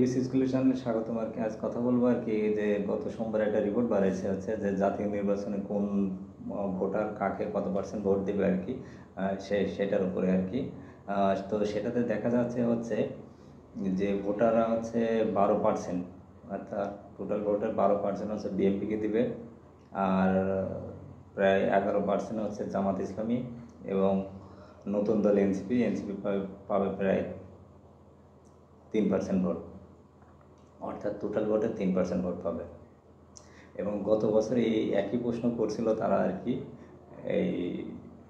ABC স্কুলের চ্যানেলে স্বাগতম। আর কি আজ কথা বলবো আর কি যে গত সোমবার একটা রিপোর্ট বাড়াইছে হচ্ছে যে জাতীয় নির্বাচনে কোন ভোটার কাকে কত পার্সেন্ট ভোট দেবে আর কি, সেটার উপরে আর কি। তো সেটাতে দেখা যাচ্ছে হচ্ছে যে ভোটাররা হচ্ছে 12%, অর্থাৎ টোটাল ভোটার 12% হচ্ছে বিএনপিকে দিবে, আর প্রায় 11% হচ্ছে জামাত ইসলামী, এবং নতুন দল এনসিপি পাবে প্রায় 3% ভোট, অর্থাৎ টোটাল ভোটের 3% ভোট পাবে। এবং গত বছর এই একই প্রশ্ন করছিল তারা আর কি, এই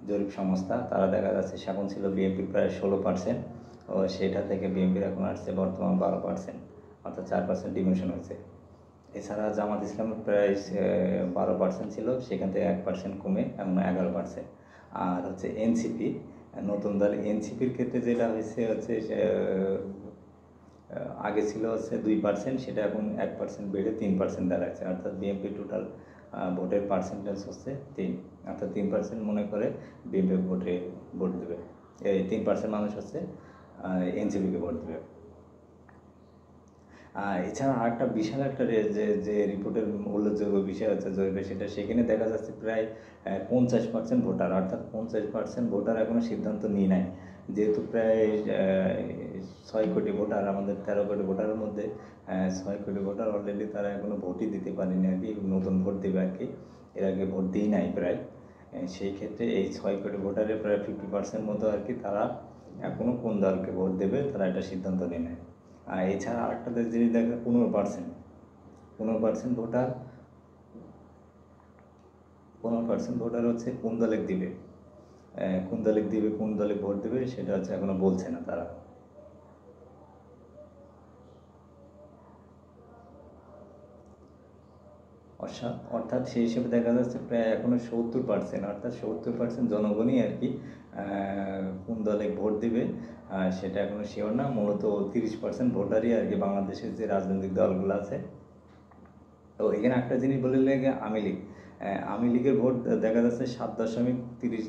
জরিপ সংস্থা, তারা দেখা যাচ্ছে এখন ছিল বিএনপি প্রায় 16%, ও সেটা থেকে বিএনপির এখন আসছে বর্তমান 12%, অর্থাৎ 4% ডিমিশন হয়েছে। এছাড়া জামাত ইসলামের প্রায় 12% ছিল, সেখান থেকে 1% কমে এখন 11%। আর হচ্ছে এনসিপি, নতুন দল এনসিপির ক্ষেত্রে যেটা হয়েছে হচ্ছে আগে ছিল হচ্ছে 2%, সেটা এখন 1% বেড়ে 3% দাঁড়াচ্ছে, অর্থাৎ বিএনপি টোটাল ভোটের পার্সেন্টেজ হচ্ছে 3, অর্থাৎ 3% মনে করে বিএনপি ভোট দেবে, এই 3% মানুষ হচ্ছে এনসিপিকে ভোট দেবে। এছাড়া আরেকটা বিশাল একটা যে রিপোর্টের উল্লেখযোগ্য বিষয় হচ্ছে জরিপে, সেখানে দেখা যাচ্ছে প্রায় 50% ভোটার, অর্থাৎ 50% ভোটার এখনও সিদ্ধান্ত নিয়ে নেয়। যেহেতু প্রায় 6 কোটি ভোটার, আমাদের 13 কোটি ভোটারের মধ্যে 6 কোটি ভোটার অলরেডি তারা এখনও ভোটই দিতে পারেনি আর কি, নতুন ভোট দেবে আর কি, এর আগে ভোট দিই নাই প্রায়। সেই ক্ষেত্রে এই 6 কোটি ভোটারের প্রায় 50% মতো আর কি তারা এখনও কোন দলকে ভোট দেবে তারা একটা সিদ্ধান্ত নিয়ে নেয়। আর এছাড়া আরেকটা জিনিস দেখে 15% ভোটার হচ্ছে কোন দলে দিবে, কোন দলে ভোট দেবে সেটা হচ্ছে এখনো বলছে না তারা। অর্থাৎ সেই হিসেবে দেখা যাচ্ছে প্রায় এখনো 70%, অর্থাৎ 70% জনগণই আর কি কোন দলে ভোট দিবে সেটা এখনো শিওর না। মূলত 30% ভোটারই আর কি বাংলাদেশের যে রাজনৈতিক দলগুলো আছে। তো এখানে একটা জিনিস বলে লেগে আমি লীগের ভোট দেখা যাচ্ছে 7.30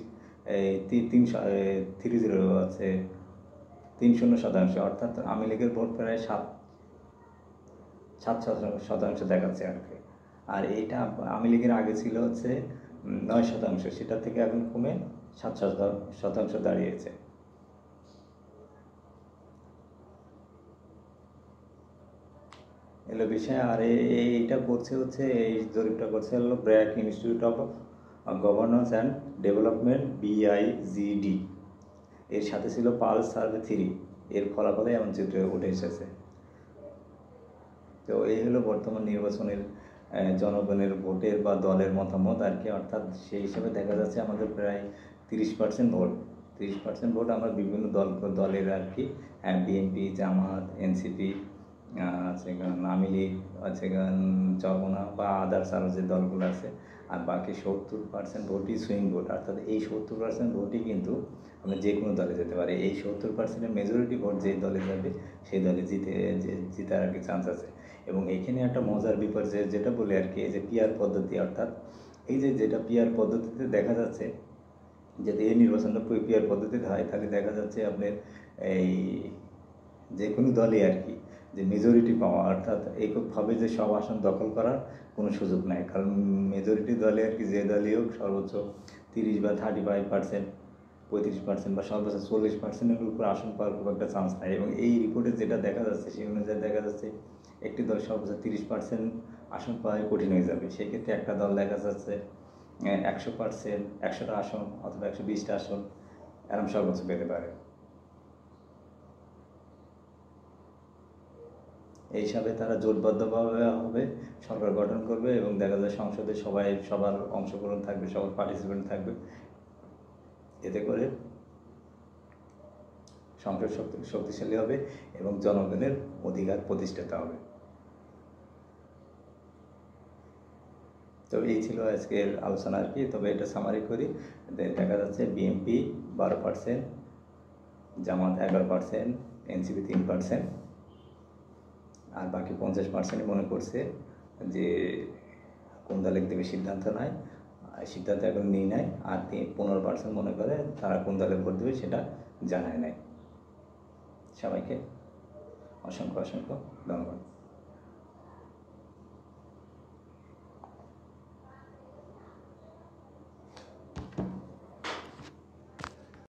আছে 30%, অর্থাৎ আমি লীগের ভোট প্রায় 7% দেখাচ্ছে আর কি। আর এইটা আমি লীগের আগে ছিল হচ্ছে 9%, সেটা থেকে এখন কমে 7% দাঁড়িয়েছে। এলো বিষয়। আর এইটা করছে হচ্ছে, এই জরিপটা করছে হলো BRAC, institute of governance and development, BIGD, এর সাথে ছিল পালস সার্ভে 3, এর ফলাফলে এমন চিত্র উঠে এসেছে। তো এই হলো বর্তমান নির্বাচনের জনগণের ভোটের বা দলের মতামত আর কি, অর্থাৎ সেই হিসাবে দেখা যাচ্ছে আমাদের প্রায় 30% ভোট আমরা বিভিন্ন দলের আর কি, বিএনপি, জামাত, এনসিপি আছে, আওয়ামী লীগ আছে, চরমোনা বা আদার্স আরও যে দলগুলো আছে, আর বাকি 70% ভোটই সুইং ভোট, অর্থাৎ এই 70% ভোটই কিন্তু আমরা যে কোনো দলে যেতে পারি। এই 70%-এর মেজরিটি ভোট যে দলে যাবে সেই দলে জিতার আর কি চান্স আছে। এবং এইখানে একটা মজার ব্যাপার যেটা বলে আর কি, এই যে পিআর পদ্ধতি, অর্থাৎ এই যেটা পিআর পদ্ধতিতে দেখা যাচ্ছে, যদি এই নির্বাচনটা পিআর পদ্ধতিতে হয় তাহলে দেখা যাচ্ছে আপনার এই যে কোনো দলই আর কি যে মেজরিটি পাওয়া, অর্থাৎ এককভাবে যে সব আসন দখল করার কোনো সুযোগ নাই, কারণ মেজরিটি দলে আর কি যে দলই হোক সর্বোচ্চ 30 বা 35%, 35% বা সর্বোচ্চ 40%-এর উপর আসন পাওয়ার খুব একটা চান্স নাই। এবং এই রিপোর্টে যেটা দেখা যাচ্ছে সেই অনুযায়ী দেখা যাচ্ছে একটি দল সর্বোচ্চ 30% আসন পাওয়াই কঠিন হয়ে যাবে। সেক্ষেত্রে একটা দল দেখা যাচ্ছে 100%, 100টা আসন অথবা 120টা আসন এরকম সর্বোচ্চ পেতে পারে। এই হিসাবে তারা জোটবদ্ধভাবে হবে, সরকার গঠন করবে, এবং দেখা যায় সংসদে সবার অংশগ্রহণ থাকবে, সবার পার্টিসিপেন্ট থাকবে, এতে করে সংসদ শক্তিশালী হবে এবং জনগণের অধিকার প্রতিষ্ঠিত হবে। তো এই ছিল আজকের আলোচনা আর কি। তবে এটা সামারি করি, দেখা যাচ্ছে বিএনপি 12%, জামাত 11%, এনসিপি 3%, আর বাকি 50%ই মনে করছে যে কোন দলে দেবে সিদ্ধান্ত এখন নিয়ে নেয়, আর 15% মনে করে তারা কোন দলে ভোট দেবে সেটা জানায় নাই। সবাইকে অসংখ্য অসংখ্য ধন্যবাদ।